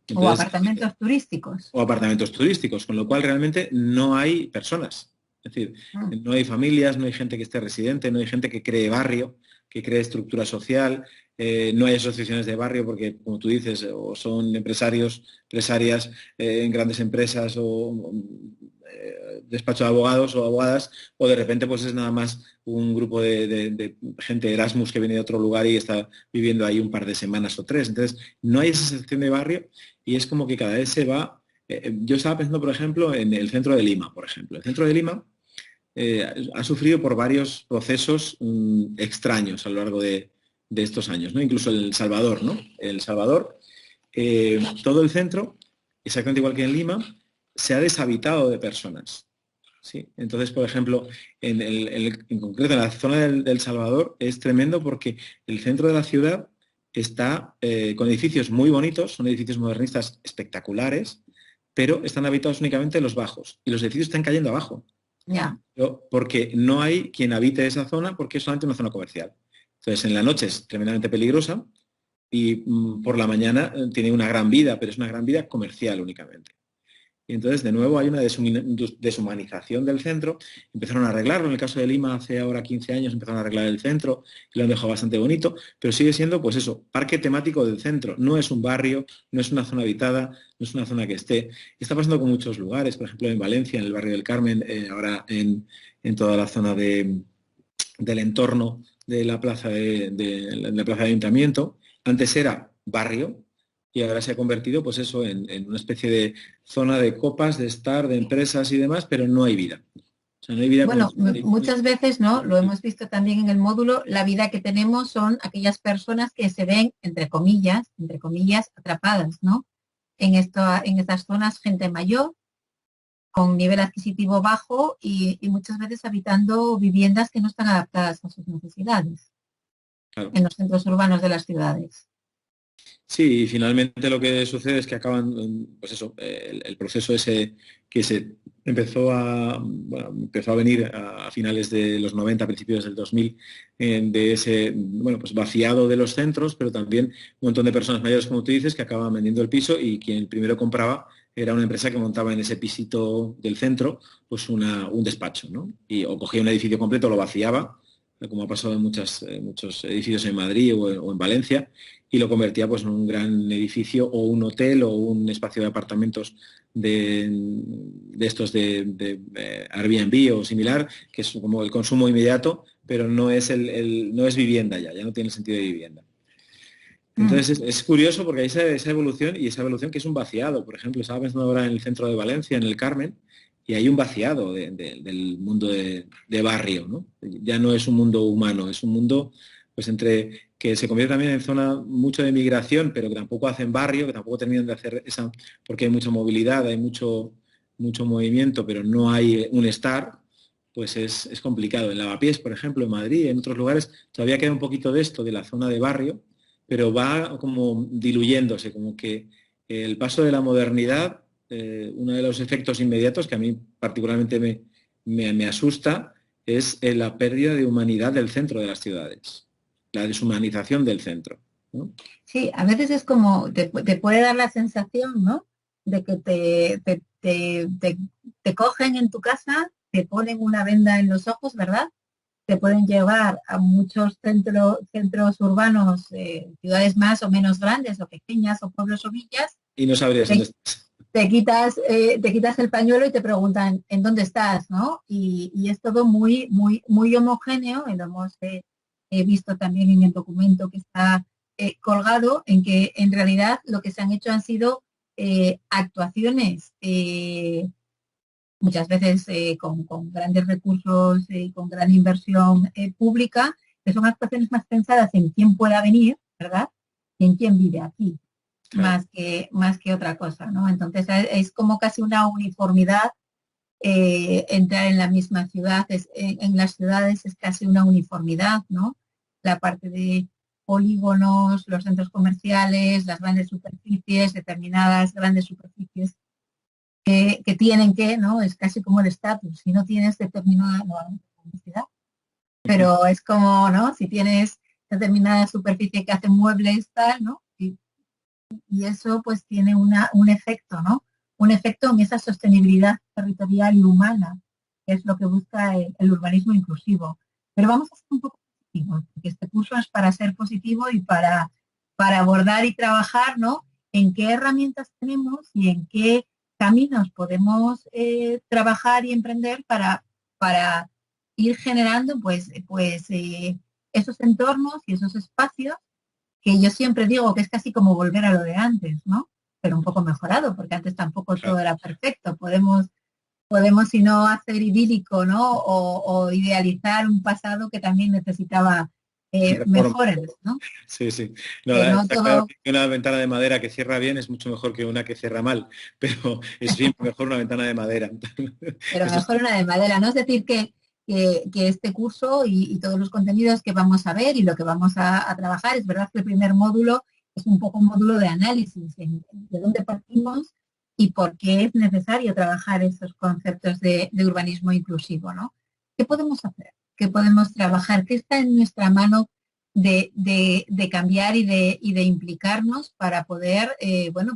Entonces, apartamentos turísticos. o apartamentos turísticos, con lo cual realmente no hay personas. Es decir, Mm. no hay familias, no hay gente que esté residente, no hay gente que cree barrio, que cree estructura social. No hay asociaciones de barrio porque, como tú dices, o son empresarias en grandes empresas o despacho de abogados o abogadas, o de repente pues es nada más un grupo de gente de Erasmus que viene de otro lugar y está viviendo ahí un par de semanas o 3. Entonces, no hay esa sensación de barrio y es como que cada vez se va. Yo estaba pensando, por ejemplo, en el centro de Lima, por ejemplo. El centro de Lima ha sufrido por varios procesos extraños a lo largo de estos años, ¿no? Incluso El Salvador, ¿no? El Salvador, todo el centro, exactamente igual que en Lima, se ha deshabitado de personas. ¿Sí? Entonces, por ejemplo, en concreto en la zona del Salvador es tremendo porque el centro de la ciudad está con edificios muy bonitos, son edificios modernistas espectaculares, pero están habitados únicamente los bajos y los edificios están cayendo abajo. Ya. Porque no hay quien habite esa zona porque es solamente una zona comercial. Entonces, en la noche es tremendamente peligrosa y por la mañana tiene una gran vida, pero es una gran vida comercial únicamente. Y entonces, de nuevo, hay una deshumanización del centro. Empezaron a arreglarlo. En el caso de Lima, hace ahora 15 años, empezaron a arreglar el centro y lo han dejado bastante bonito, pero sigue siendo, pues eso, parque temático del centro. No es un barrio, no es una zona habitada, no es una zona que esté. Está pasando con muchos lugares, por ejemplo, en Valencia, en el barrio del Carmen, ahora en toda la zona del entorno de la plaza de la plaza de Ayuntamiento. Antes era barrio, y ahora se ha convertido, pues eso, en una especie de zona de copas, de estar, de empresas y demás, pero no hay vida. O sea, no hay vida Bueno, muchas veces, ¿no? Lo hemos visto también en el módulo, la vida que tenemos son aquellas personas que se ven, entre comillas, atrapadas, ¿no? En estas zonas, gente mayor, con nivel adquisitivo bajo y muchas veces habitando viviendas que no están adaptadas a sus necesidades Claro. en los centros urbanos de las ciudades. Sí, y finalmente lo que sucede es que acaban, pues eso, el proceso ese que se empezó a venir a finales de los 90, a principios del 2000, de ese, bueno, pues vaciado de los centros, pero también un montón de personas mayores, como tú dices, que acababan vendiendo el piso y quien primero compraba era una empresa que montaba en ese pisito del centro, pues un despacho, ¿no? O cogía un edificio completo, lo vaciaba, como ha pasado en muchos edificios en Madrid o en Valencia, y lo convertía pues en un gran edificio o un hotel o un espacio de apartamentos de estos de Airbnb o similar, que es como el consumo inmediato, pero no es, no es vivienda ya no tiene sentido de vivienda. Entonces es curioso porque hay esa evolución y esa evolución que es un vaciado. Por ejemplo, estaba pensando ahora en el centro de Valencia, en el Carmen, y hay un vaciado del mundo de barrio, ¿no? Ya no es un mundo humano, es un mundo pues entre que se convierte también en zona mucho de migración, pero que tampoco hacen barrio, que tampoco terminan de hacer esa, porque hay mucha movilidad, hay mucho movimiento, pero no hay un estar, pues es complicado. En Lavapiés, por ejemplo, en Madrid, en otros lugares, todavía queda un poquito de esto, de la zona de barrio, pero va como diluyéndose, como que el paso de la modernidad, uno de los efectos inmediatos que a mí particularmente me asusta, es la pérdida de humanidad del centro de las ciudades, la deshumanización del centro, ¿no? Sí, a veces es como, te puede dar la sensación, ¿no? De que te cogen en tu casa, te ponen una venda en los ojos, ¿verdad? Te pueden llevar a muchos centros urbanos, ciudades más o menos grandes o pequeñas o pueblos o villas. Y no sabrías dónde estás. Te quitas el pañuelo y te preguntan en dónde estás, ¿no? Y es todo muy, muy, muy homogéneo, y lo hemos visto también en el documento que está colgado, en que en realidad lo que se han hecho han sido actuaciones muchas veces con grandes recursos y con gran inversión pública, que son actuaciones más pensadas en quién pueda venir, ¿verdad? Y en quién vive aquí, Claro. más que otra cosa, ¿no? Entonces es como casi una uniformidad entrar en la misma ciudad, en las ciudades es casi una uniformidad, ¿no? La parte de polígonos, los centros comerciales, las grandes superficies, determinadas grandes superficies que tienen que, ¿no? Es casi como el estatus, si no tienes determinada, no hay publicidad, pero es como, ¿no? Si tienes determinada superficie que hace muebles, tal, ¿no? Y eso pues tiene un efecto, ¿no? Un efecto en esa sostenibilidad territorial y humana, que es lo que busca el urbanismo inclusivo. Pero vamos a hacer un poco positivos, porque este curso es para ser positivo y para abordar y trabajar, ¿no? En qué herramientas tenemos y en qué caminos podemos trabajar y emprender para ir generando esos entornos y esos espacios que yo siempre digo que es casi como volver a lo de antes, ¿no? Pero un poco mejorado, porque antes tampoco todo era perfecto. Podemos si no hacer idílico, ¿no? O idealizar un pasado que también necesitaba mejores, ¿no? Sí, sí. No, Que no está claro todo, que una ventana de madera que cierra bien es mucho mejor que una que cierra mal, pero es siempre mejor una ventana de madera. pero Eso mejor una de madera, ¿no? Es decir, que este curso y todos los contenidos que vamos a ver y lo que vamos a trabajar, es verdad que el primer módulo es un poco un módulo de análisis, de dónde partimos y por qué es necesario trabajar esos conceptos de urbanismo inclusivo, ¿no? ¿Qué podemos hacer? ¿Qué podemos trabajar? ¿Qué está en nuestra mano de cambiar y de implicarnos para poder,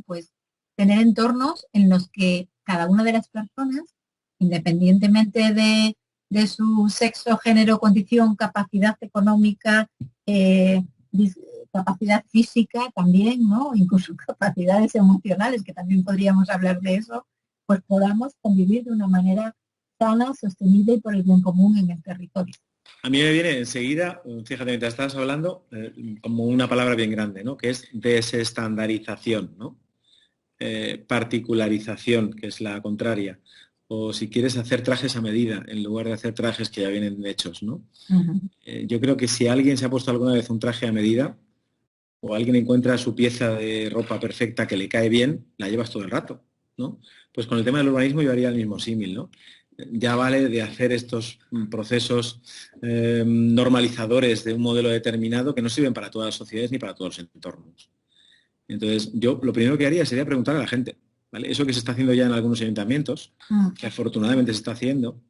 pues tener entornos en los que cada una de las personas, independientemente de su sexo, género, condición, capacidad económica, eh, capacidad física también, ¿no? Incluso capacidades emocionales, que también podríamos hablar de eso, pues podamos convivir de una manera sana, sostenible y por el bien común en el territorio. a mí me viene enseguida, fíjate, mientras estabas hablando, como una palabra bien grande, ¿no? Que es desestandarización, ¿no? Particularización, que es la contraria. O si quieres hacer trajes a medida, en lugar de hacer trajes que ya vienen hechos, ¿no? Uh-huh. Yo creo que si alguien se ha puesto alguna vez un traje a medida, o alguien encuentra su pieza de ropa perfecta que le cae bien, la llevas todo el rato, ¿no? Pues con el tema del urbanismo yo haría el mismo símil, ¿no? Ya vale de hacer estos procesos normalizadores de un modelo determinado que no sirven para todas las sociedades ni para todos los entornos. Entonces, yo lo primero que haría sería preguntar a la gente, ¿vale? Eso que se está haciendo ya en algunos ayuntamientos, que afortunadamente se está haciendo,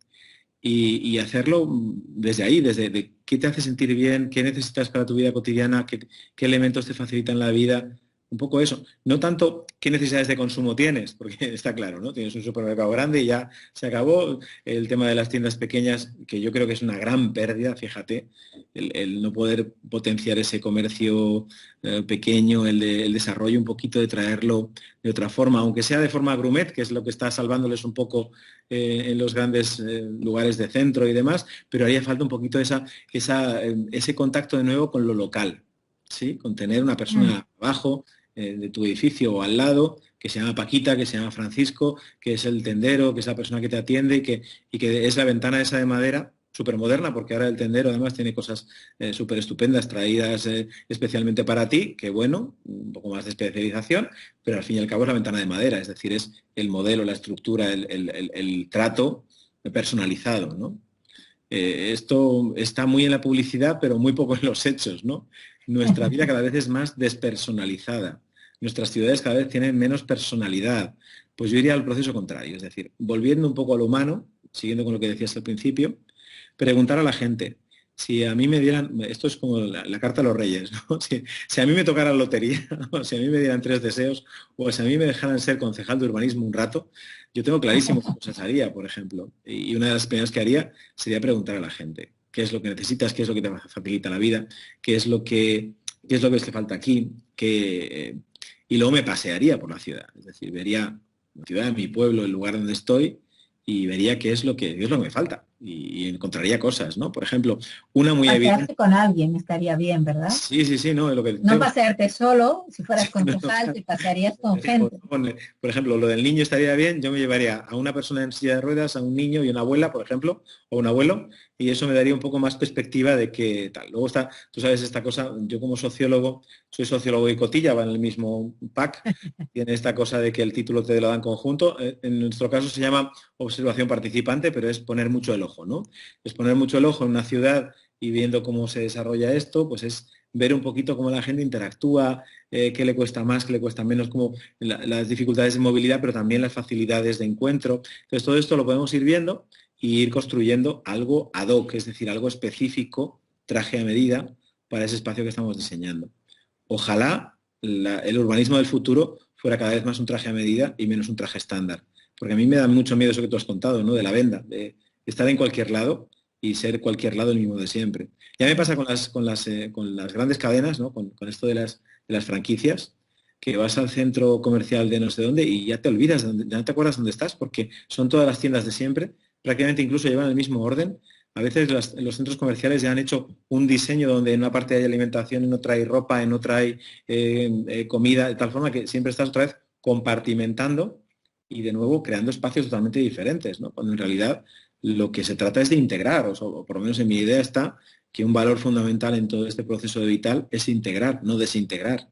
y hacerlo desde ahí, desde de qué te hace sentir bien, qué necesitas para tu vida cotidiana, qué elementos te facilitan la vida, un poco eso. No tanto qué necesidades de consumo tienes, porque está claro, ¿no? Tienes un supermercado grande y ya se acabó. El tema de las tiendas pequeñas, que yo creo que es una gran pérdida, fíjate, el no poder potenciar ese comercio pequeño, el desarrollo un poquito de traerlo de otra forma, aunque sea de forma gourmet, que es lo que está salvándoles un poco en los grandes lugares de centro y demás, pero haría falta un poquito ese contacto de nuevo con lo local, ¿sí? Con tener una persona abajo de tu edificio o al lado, que se llama Paquita, que se llama Francisco, que es el tendero, que es la persona que te atiende y que es la ventana esa de madera súper moderna, porque ahora el tendero además tiene cosas súper estupendas traídas especialmente para ti, que bueno, un poco más de especialización, pero al fin y al cabo es la ventana de madera, es decir, es el modelo, la estructura, el trato personalizado, ¿no? Esto está muy en la publicidad, pero muy poco en los hechos, ¿no? Nuestra vida cada vez es más despersonalizada. Nuestras ciudades cada vez tienen menos personalidad. Pues yo iría al proceso contrario, es decir, volviendo un poco a lo humano, siguiendo con lo que decías al principio, preguntar a la gente. Si a mí me dieran, esto es como la carta a los reyes, ¿no? Si a mí me tocara la lotería, o si a mí me dieran 3 deseos, o si a mí me dejaran ser concejal de urbanismo un rato, yo tengo clarísimo qué cosas haría, por ejemplo. Y una de las primeras que haría sería preguntar a la gente qué es lo que necesitas, qué es lo que te facilita la vida, qué es lo que te falta aquí, y luego me pasearía por la ciudad. Es decir, vería la ciudad, mi pueblo, el lugar donde estoy, y vería qué es lo que me falta y encontraría cosas, ¿no? Por ejemplo, una muy evidente. Pasearse con alguien estaría bien, ¿verdad? Sí, sí, sí, no, lo que No tengo. pasearte solo, si fueras No, no, concejal, te pasearías con gente. por ejemplo, lo del niño estaría bien, yo me llevaría a una persona en silla de ruedas, a un niño y una abuela, por ejemplo, o un abuelo, y eso me daría un poco más perspectiva de que tal. Luego está, tú sabes, esta cosa, yo como sociólogo, soy sociólogo y cotilla, va en el mismo pack, tiene esta cosa de que el título te lo dan conjunto. En nuestro caso se llama observación participante, pero es poner mucho el ojo, ¿no? Es poner mucho el ojo en una ciudad y viendo cómo se desarrolla esto, pues es ver un poquito cómo la gente interactúa, qué le cuesta más, qué le cuesta menos, como las dificultades de movilidad, pero también las facilidades de encuentro. Entonces, todo esto lo podemos ir viendo y ir construyendo algo ad hoc, es decir, algo específico, traje a medida, para ese espacio que estamos diseñando. Ojalá el urbanismo del futuro fuera cada vez más un traje a medida y menos un traje estándar. Porque a mí me da mucho miedo eso que tú has contado, ¿no? De la venda, de estar en cualquier lado y ser cualquier lado el mismo de siempre. Ya me pasa con las grandes cadenas, ¿no? Con esto de las franquicias, que vas al centro comercial de no sé dónde y ya te olvidas, ya no te acuerdas dónde estás, porque son todas las tiendas de siempre, prácticamente incluso llevan el mismo orden. A veces los centros comerciales ya han hecho un diseño donde en una parte hay alimentación, en otra hay ropa, en otra hay comida, de tal forma que siempre estás otra vez compartimentando y de nuevo creando espacios totalmente diferentes, ¿no? Cuando en realidad lo que se trata es de integrar, o por lo menos en mi idea está que un valor fundamental en todo este proceso de Vital es integrar, no desintegrar,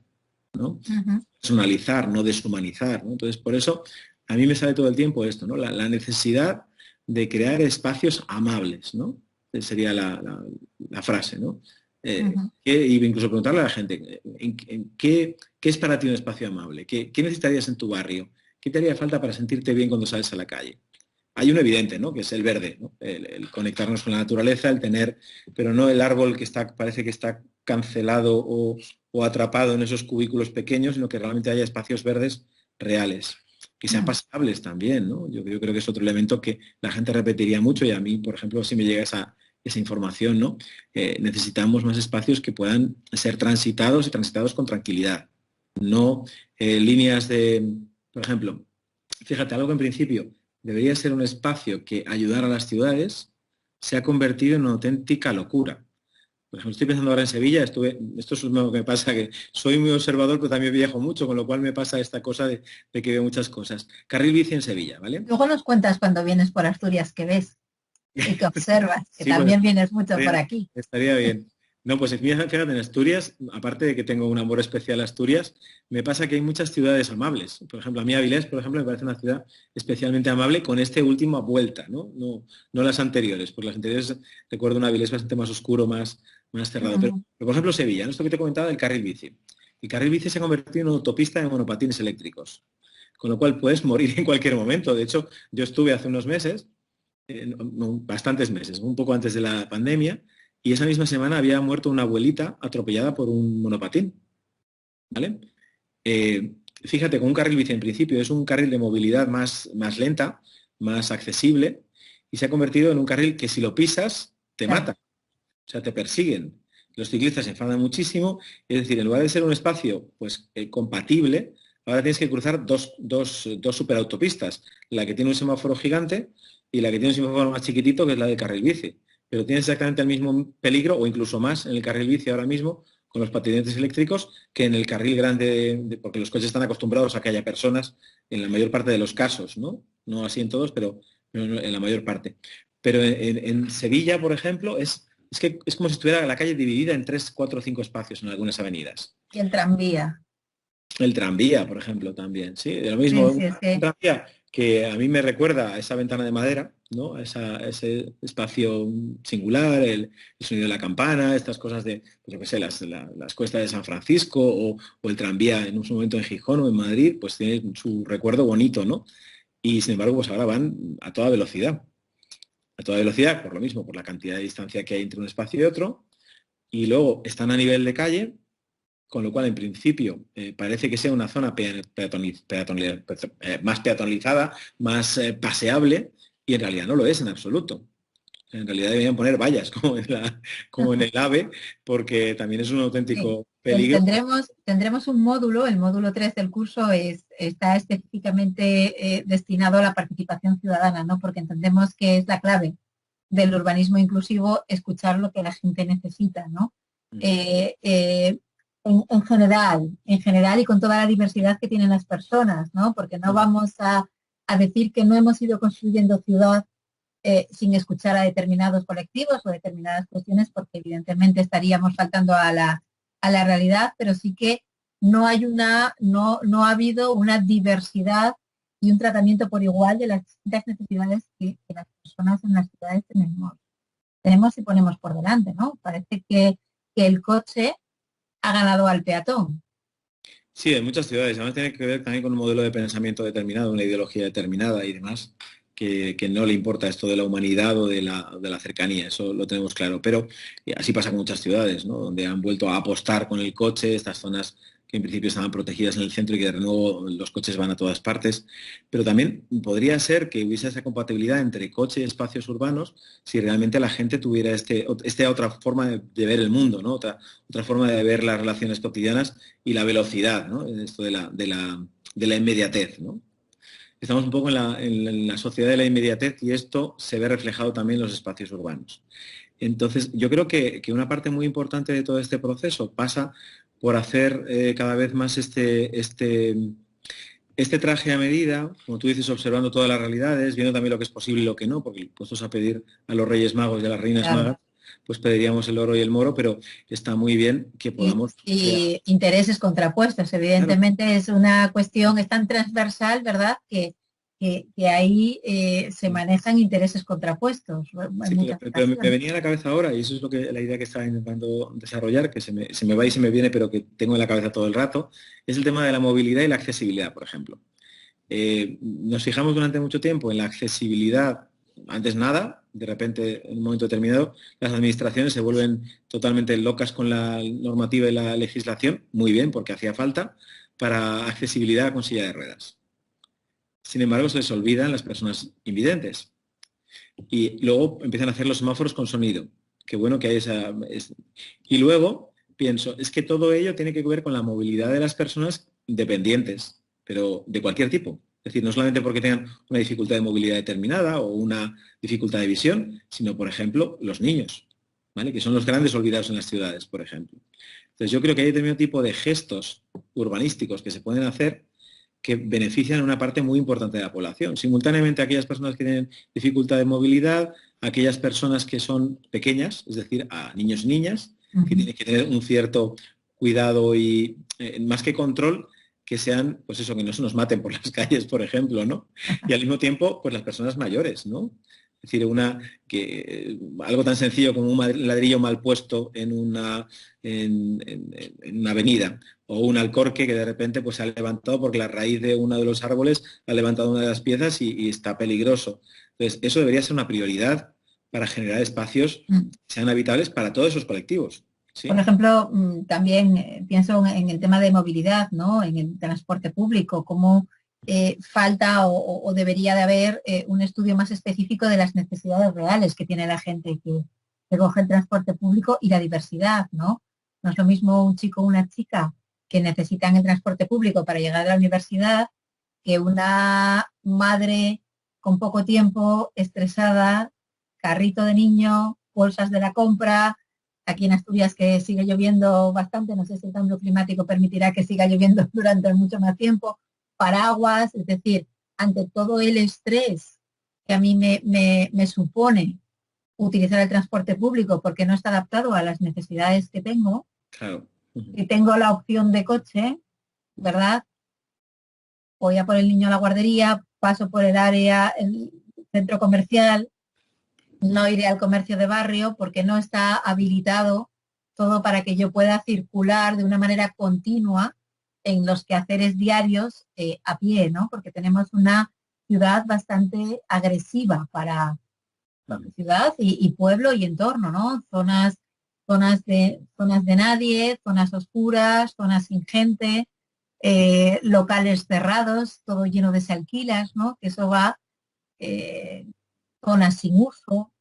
¿no? Ujú, Personalizar, no deshumanizar, ¿no? Entonces, por eso a mí me sale todo el tiempo esto, ¿no? La necesidad de crear espacios amables, ¿no? Sería la frase, ¿no? ujú. Y incluso preguntarle a la gente, ¿qué es para ti un espacio amable? ¿Qué necesitarías en tu barrio? ¿Qué te haría falta para sentirte bien cuando sales a la calle? Hay uno evidente, ¿no? Que es el verde, ¿no? El conectarnos con la naturaleza, el tener, pero no el árbol que parece que está cancelado o atrapado en esos cubículos pequeños, sino que realmente haya espacios verdes reales, que sean Mm. pasables también, ¿no? Yo creo que es otro elemento que la gente repetiría mucho y a mí, por ejemplo, si me llega esa información, ¿no? Necesitamos más espacios que puedan ser transitados y transitados con tranquilidad, no líneas por ejemplo, fíjate, algo que en principio debería ser un espacio que ayudara a las ciudades, se ha convertido en una auténtica locura. Por ejemplo, estoy pensando ahora en Sevilla, esto es lo que me pasa, que soy muy observador, pero también viajo mucho, con lo cual me pasa esta cosa de que veo muchas cosas. Carril bici en Sevilla, ¿vale? Luego nos cuentas cuando vienes por Asturias que ves y que observas, que Sí, pues también vienes mucho por estaría, aquí. estaría bien. No, pues fíjate, en Asturias, aparte de que tengo un amor especial a Asturias, me pasa que hay muchas ciudades amables. Por ejemplo, a mí Avilés, por ejemplo, me parece una ciudad especialmente amable con esta última vuelta, ¿no? No las anteriores, porque las anteriores recuerdo un Avilés bastante más oscuro, más cerrado. Pero, Mm. por ejemplo, Sevilla, ¿no? Esto que te comentaba del carril bici. El carril bici se ha convertido en una autopista de monopatines eléctricos, con lo cual puedes morir en cualquier momento. De hecho, yo estuve hace unos meses bastantes meses, un poco antes de la pandemia, y esa misma semana había muerto una abuelita atropellada por un monopatín, ¿vale? Fíjate, con un carril bici en principio es un carril de movilidad más lenta, más accesible, y se ha convertido en un carril que si lo pisas, te Claro. mata, o sea, te persiguen. Los ciclistas se enfadan muchísimo, es decir, en lugar de ser un espacio pues, compatible, ahora tienes que cruzar dos superautopistas, la que tiene un semáforo gigante y la que tiene un semáforo más chiquitito, que es la del carril bici. Pero tienes exactamente el mismo peligro, o incluso más, en el carril bici ahora mismo, con los patinetes eléctricos, que en el carril grande, porque los coches están acostumbrados a que haya personas en la mayor parte de los casos, ¿no? No así en todos, pero en la mayor parte. Pero en Sevilla, por ejemplo, es que es como si estuviera la calle dividida en 3, 4, 5 espacios en algunas avenidas. Y el tranvía. El tranvía, por ejemplo, también, ¿sí? De lo mismo, Sí, un sí, es que tranvía que a mí me recuerda a esa ventana de madera, ¿no? A ese espacio singular, el sonido de la campana, estas cosas de, pues yo qué sé, las cuestas de San Francisco o el tranvía en un momento en Gijón o en Madrid, pues tiene su recuerdo bonito, ¿no? Y sin embargo, pues ahora van a toda velocidad, por lo mismo, por la cantidad de distancia que hay entre un espacio y otro, y luego están a nivel de calle, con lo cual en principio parece que sea una zona más peatonalizada, más paseable, y en realidad no lo es en absoluto. En realidad deberían poner vallas como en el AVE, porque también es un sí. auténtico peligro. Tendremos un módulo, el módulo 3 del curso está específicamente destinado a la participación ciudadana, ¿no? Porque entendemos que es la clave del urbanismo inclusivo, escuchar lo que la gente necesita, ¿no? Eh, eh, en general y con toda la diversidad que tienen las personas, ¿no? Porque no vamos a decir que no hemos ido construyendo ciudad sin escuchar a determinados colectivos o determinadas cuestiones, porque evidentemente estaríamos faltando a la realidad, pero sí que no ha habido una diversidad y un tratamiento por igual de las distintas necesidades que las personas en las ciudades tenemos y ponemos por delante, ¿no? Parece que el coche ha ganado al peatón. Sí, en muchas ciudades. Además tiene que ver también con un modelo de pensamiento determinado, una ideología determinada y demás. que no le importa esto de la humanidad o de la cercanía, eso lo tenemos claro. Pero así pasa con muchas ciudades, ¿no? Donde han vuelto a apostar con el coche, estas zonas que en principio estaban protegidas en el centro y que de nuevo los coches van a todas partes. Pero también podría ser que hubiese esa compatibilidad entre coche y espacios urbanos si realmente la gente tuviera esta otra forma de ver el mundo, ¿no? Otra forma de ver las relaciones cotidianas y la velocidad, ¿no? Esto de la inmediatez, ¿no? Estamos un poco en la sociedad de la inmediatez y esto se ve reflejado también en los espacios urbanos. Entonces, yo creo que una parte muy importante de todo este proceso pasa por hacer cada vez más este traje a medida, como tú dices, observando todas las realidades, viendo también lo que es posible y lo que no, porque puestos a pedir a los Reyes Magos y a las Reinas Claro. Magas, pues pediríamos el oro y el moro, pero está muy bien que podamos crear. Y intereses contrapuestos, Claro, evidentemente es una cuestión, es tan transversal, ¿verdad? Que ahí se manejan intereses contrapuestos en sí, pero, muchas pero me ocasiones. venía a la cabeza ahora, y eso es la idea que estaba intentando desarrollar, que se me va y se me viene, pero que tengo en la cabeza todo el rato, es el tema de la movilidad y la accesibilidad, por ejemplo. Nos fijamos durante mucho tiempo en la accesibilidad, antes nada, de repente en un momento determinado las administraciones se vuelven totalmente locas con la normativa y la legislación, muy bien, porque hacía falta, para accesibilidad con silla de ruedas. Sin embargo, se les olvidan las personas invidentes. Y luego empiezan a hacer los semáforos con sonido. Qué bueno que hay esa... Y luego pienso, es que todo ello tiene que ver con la movilidad de las personas dependientes, pero de cualquier tipo. Es decir, no solamente porque tengan una dificultad de movilidad determinada o una dificultad de visión, sino, por ejemplo, los niños, ¿vale? Que son los grandes olvidados en las ciudades, por ejemplo. Entonces, yo creo que hay determinado tipo de gestos urbanísticos que se pueden hacer que benefician a una parte muy importante de la población. Simultáneamente, aquellas personas que tienen dificultad de movilidad, aquellas personas que son pequeñas, es decir, a niños y niñas, que tienen que tener un cierto cuidado y más que control, que sean, pues eso, que no se nos maten por las calles, por ejemplo, ¿no? Y al mismo tiempo, pues las personas mayores, ¿no? Es decir, algo tan sencillo como un ladrillo mal puesto en una avenida o un alcorque que de repente pues, se ha levantado porque la raíz de uno de los árboles ha levantado una de las piezas y está peligroso. Entonces, eso debería ser una prioridad para generar espacios Mm. que sean habitables para todos esos colectivos. Por ¿Sí? ejemplo, también pienso en el tema de movilidad, ¿no? En el transporte público, cómo falta o debería de haber un estudio más específico de las necesidades reales que tiene la gente que coge el transporte público y la diversidad, ¿no? No es lo mismo un chico o una chica que necesitan el transporte público para llegar a la universidad que una madre con poco tiempo, estresada, carrito de niño, bolsas de la compra. Aquí en Asturias que sigue lloviendo bastante, no sé si el cambio climático permitirá que siga lloviendo durante mucho más tiempo, paraguas, es decir, ante todo el estrés que a mí me supone utilizar el transporte público porque no está adaptado a las necesidades que tengo, Claro. y tengo la opción de coche, ¿verdad? Voy a por el niño a la guardería, paso por el área, el centro comercial, no iré al comercio de barrio porque no está habilitado todo para que yo pueda circular de una manera continua en los quehaceres diarios a pie, ¿no? Porque tenemos una ciudad bastante agresiva para ciudad y pueblo y entorno, ¿no? Zonas de nadie, zonas oscuras, zonas sin gente, locales cerrados, todo lleno de salquilas, ¿no? Que eso va, eh, zonas sin uso,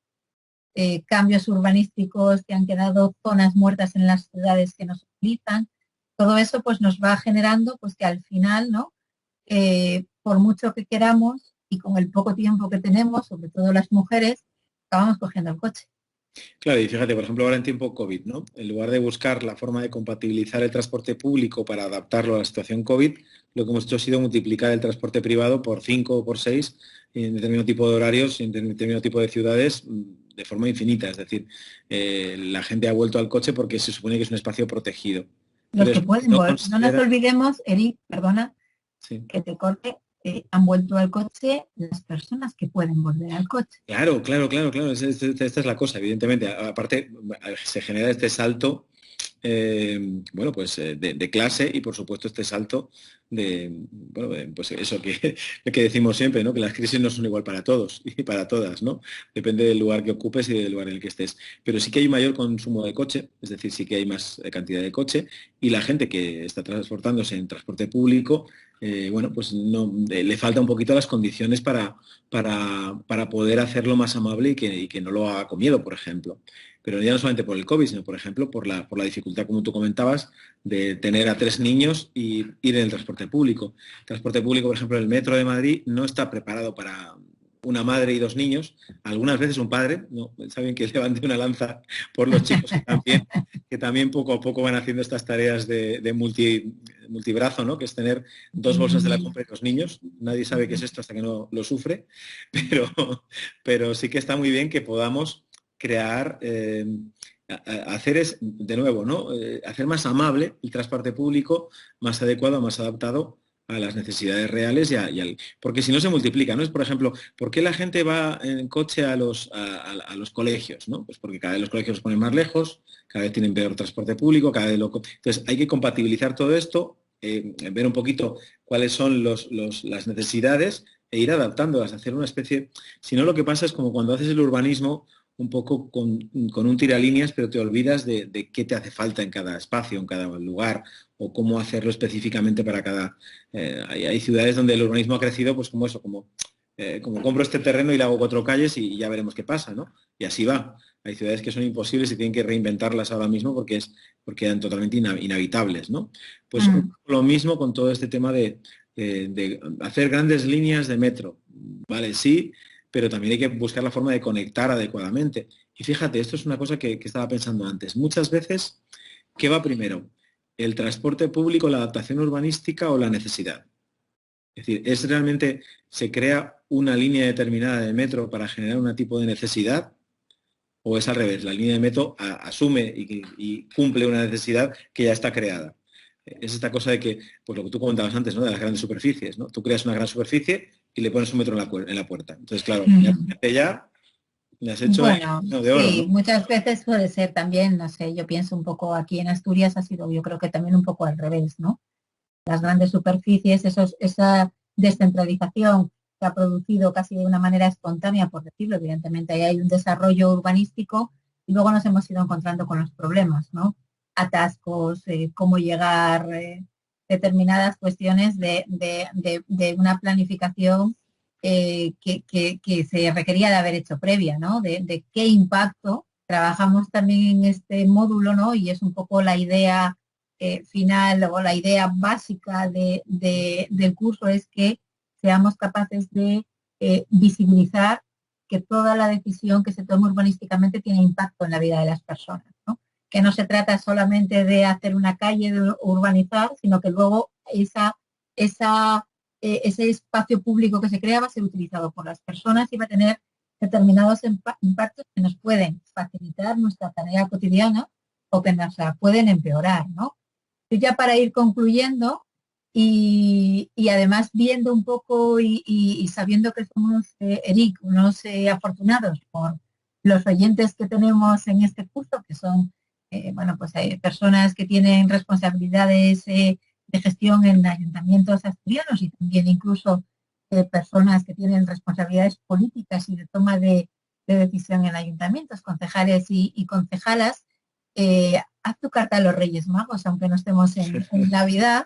cambios urbanísticos que han quedado zonas muertas en las ciudades que no se utilizan. Todo eso pues nos va generando pues que al final, ¿no? Por mucho que queramos y con el poco tiempo que tenemos, sobre todo las mujeres, acabamos cogiendo el coche. Claro, y fíjate, por ejemplo, ahora en tiempo COVID, ¿no? En lugar de buscar la forma de compatibilizar el transporte público para adaptarlo a la situación COVID, lo que hemos hecho ha sido multiplicar el transporte privado por 5 o por 6 en determinado tipo de horarios y en determinado tipo de ciudades de forma infinita. Es decir, la gente ha vuelto al coche porque se supone que es un espacio protegido. Los Pero que eso pueden, no no nos considera... olvidemos, Eric, perdona Sí. que te corte, han vuelto al coche las personas que pueden volver al coche. Claro, claro, claro, claro. Esta es la cosa, evidentemente. Aparte, se genera este salto de clase y, por supuesto, este salto pues eso que decimos siempre, ¿no? Que las crisis no son igual para todos y para todas, ¿no? Depende del lugar que ocupes y del lugar en el que estés. Pero sí que hay un mayor consumo de coche, es decir, sí que hay más cantidad de coche y la gente que está transportándose en transporte público, pues no, le falta un poquito las condiciones para poder hacerlo más amable y que no lo haga con miedo, por ejemplo. Pero ya no solamente por el COVID, sino, por ejemplo, por la dificultad, como tú comentabas, de tener a 3 niños y ir en el transporte público. El transporte público, por ejemplo, el metro de Madrid no está preparado para una madre y 2 niños, algunas veces un padre, ¿no? Saben que levante una lanza por los chicos que también poco a poco van haciendo estas tareas de multibrazo, ¿no? Que es tener 2 bolsas de la compra y 2 niños. Nadie sabe qué es esto hasta que no lo sufre, pero, pero sí que está muy bien que podamos crear, hacer de nuevo, ¿no? Hacer más amable el transporte público, más adecuado, más adaptado a las necesidades reales porque si no se multiplica, ¿no? Es, por ejemplo, ¿por qué la gente va en coche a los colegios? ¿No? Pues porque cada vez los colegios los ponen más lejos, cada vez tienen peor transporte público, cada vez Entonces hay que compatibilizar todo esto, ver un poquito cuáles son las necesidades e ir adaptándolas, hacer una especie. Si no, lo que pasa es como cuando haces el urbanismo un poco con un tiralíneas, pero te olvidas de qué te hace falta en cada espacio, en cada lugar, o cómo hacerlo específicamente para cada. Hay ciudades donde el urbanismo ha crecido, pues como eso, como compro este terreno y le hago 4 calles y ya veremos qué pasa, ¿no? Y así va. Hay ciudades que son imposibles y tienen que reinventarlas ahora mismo porque eran totalmente inhabitables, ¿no? Pues lo mismo con todo este tema de hacer grandes líneas de metro. Vale, sí, pero también hay que buscar la forma de conectar adecuadamente. Y fíjate, esto es una cosa que estaba pensando antes. Muchas veces, ¿qué va primero? ¿El transporte público, la adaptación urbanística o la necesidad? Es decir, ¿es realmente, se crea una línea determinada de metro para generar un tipo de necesidad? ¿O es al revés? La línea de metro asume y cumple una necesidad que ya está creada. Es esta cosa de que, pues lo que tú comentabas antes, ¿no? De las grandes superficies, ¿no? Tú creas una gran superficie y le pones un metro en la puerta. Entonces, claro, ya le has hecho Bueno, de oro, sí, ¿no? muchas veces puede ser también, no sé, yo pienso un poco aquí en Asturias ha sido, yo creo que también un poco al revés, ¿no? Las grandes superficies, esa descentralización que ha producido casi de una manera espontánea, por decirlo, evidentemente ahí hay un desarrollo urbanístico y luego nos hemos ido encontrando con los problemas, ¿no? Atascos, cómo llegar, determinadas cuestiones de una planificación que se requería de haber hecho previa, ¿no? De qué impacto. Trabajamos también en este módulo, ¿no? Y es un poco la idea final o la idea básica del curso es que seamos capaces de visibilizar que toda la decisión que se toma urbanísticamente tiene impacto en la vida de las personas, ¿no? Que no se trata solamente de hacer una calle, de urbanizar, sino que luego ese espacio público que se crea va a ser utilizado por las personas y va a tener determinados impactos que nos pueden facilitar nuestra tarea cotidiana o que nos la pueden empeorar, ¿no? Y ya para ir concluyendo y además viendo un poco y sabiendo que somos, Eric, unos afortunados por los oyentes que tenemos en este curso, que son, pues hay personas que tienen responsabilidades de gestión en ayuntamientos asturianos y también incluso personas que tienen responsabilidades políticas y de toma de decisión en ayuntamientos, concejales y concejalas. Haz tu carta a los Reyes Magos, aunque no estemos en Navidad.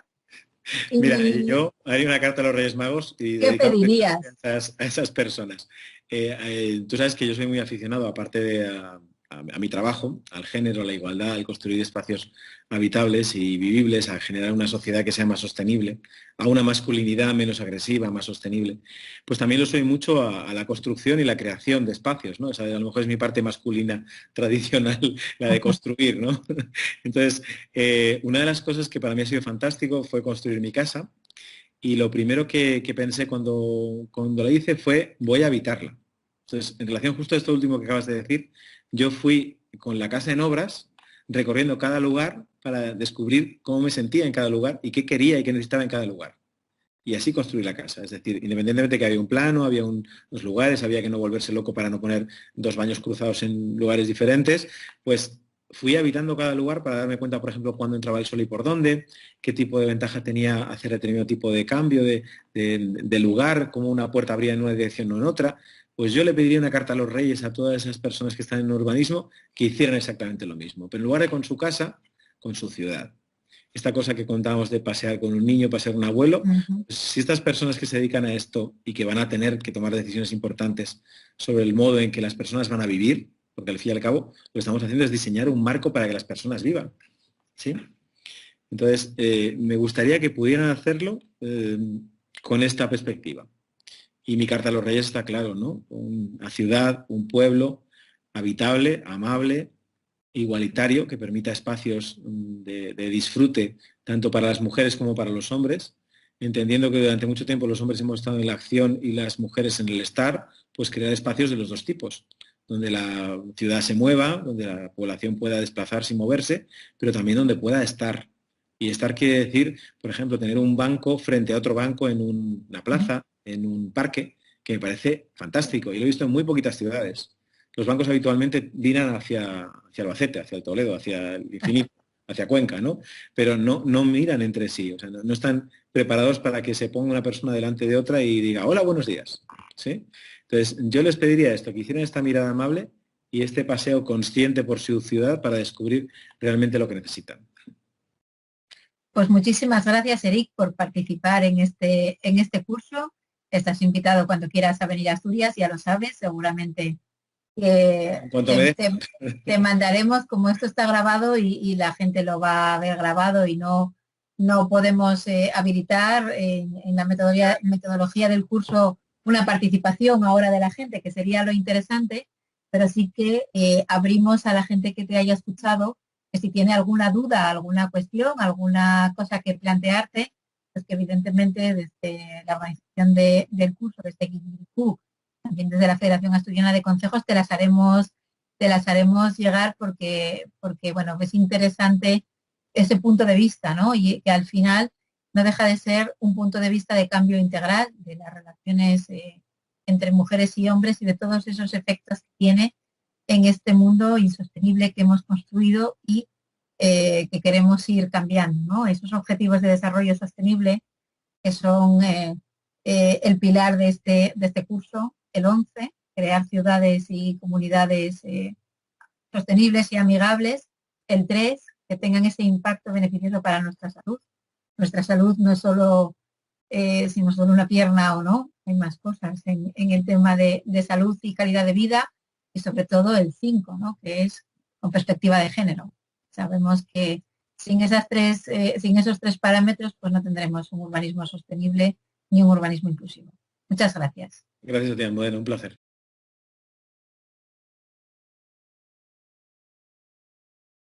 Mira, yo haría una carta a los Reyes Magos y ¿Qué dedicado pedirías? a esas personas. Tú sabes que yo soy muy aficionado, aparte a mi trabajo, al género, a la igualdad, al construir espacios habitables y vivibles, a generar una sociedad que sea más sostenible, a una masculinidad menos agresiva, más sostenible. Pues también lo soy mucho a la construcción y la creación de espacios, ¿no? O sea, a lo mejor es mi parte masculina tradicional, la de construir, ¿no? Entonces, una de las cosas que para mí ha sido fantástico fue construir mi casa y lo primero que pensé cuando la hice fue voy a habitarla. Entonces, en relación justo a esto último que acabas de decir, yo fui con la casa en obras, recorriendo cada lugar para descubrir cómo me sentía en cada lugar y qué quería y qué necesitaba en cada lugar. Y así construí la casa. Es decir, independientemente de que había un plano, había unos lugares, había que no volverse loco para no poner 2 baños cruzados en lugares diferentes, pues fui habitando cada lugar para darme cuenta, por ejemplo, cuándo entraba el sol y por dónde, qué tipo de ventaja tenía hacer determinado tipo de cambio de lugar, cómo una puerta abría en una dirección o en otra. Pues yo le pediría una carta a los reyes a todas esas personas que están en el urbanismo que hicieran exactamente lo mismo, pero en lugar de con su casa, con su ciudad. Esta cosa que contábamos de pasear con un niño, pasear con un abuelo, pues si estas personas que se dedican a esto y que van a tener que tomar decisiones importantes sobre el modo en que las personas van a vivir, porque al fin y al cabo lo que estamos haciendo es diseñar un marco para que las personas vivan. ¿Sí? Entonces, me gustaría que pudieran hacerlo con esta perspectiva. Y mi carta a los reyes está claro, ¿no? Una ciudad, un pueblo habitable, amable, igualitario, que permita espacios de disfrute tanto para las mujeres como para los hombres, entendiendo que durante mucho tiempo los hombres hemos estado en la acción y las mujeres en el estar, pues crear espacios de los dos tipos, donde la ciudad se mueva, donde la población pueda desplazarse y moverse, pero también donde pueda estar. Y estar quiere decir, por ejemplo, tener un banco frente a otro banco en una plaza, en un parque, que me parece fantástico y lo he visto en muy poquitas ciudades. Los bancos habitualmente miran hacia Albacete, hacia el Toledo, hacia el infinito, hacia Cuenca, ¿no? Pero no miran entre sí, o sea, no están preparados para que se ponga una persona delante de otra y diga, hola, buenos días, ¿sí? Entonces, yo les pediría esto, que hicieran esta mirada amable y este paseo consciente por su ciudad para descubrir realmente lo que necesitan. Pues muchísimas gracias, Eric, por participar en este curso. Estás invitado cuando quieras a venir a Asturias, ya lo sabes, seguramente En cuanto me dé. te mandaremos, como esto está grabado y la gente lo va a ver grabado y no podemos habilitar en la metodología del curso una participación ahora de la gente, que sería lo interesante, pero sí que abrimos a la gente que te haya escuchado, que si tiene alguna duda, alguna cuestión, alguna cosa que plantearte, pues que evidentemente desde la organización del curso, desde GIQ, también desde la Federación Asturiana de Concejos, te las haremos llegar porque bueno, es interesante ese punto de vista, ¿no? Y que al final no deja de ser un punto de vista de cambio integral de las relaciones entre mujeres y hombres y de todos esos efectos que tiene en este mundo insostenible que hemos construido y que queremos ir cambiando, ¿no? Esos objetivos de desarrollo sostenible que son el pilar de este curso, el 11, crear ciudades y comunidades sostenibles y amigables, el 3, que tengan ese impacto beneficioso para nuestra salud. Nuestra salud no es solo si nos duele una pierna o no, hay más cosas en el tema de salud y calidad de vida, y sobre todo el 5, ¿no? Que es con perspectiva de género. Sabemos que sin esos tres parámetros, pues no tendremos un urbanismo sostenible ni un urbanismo inclusivo. Muchas gracias. Gracias a ti, Almudena, un placer.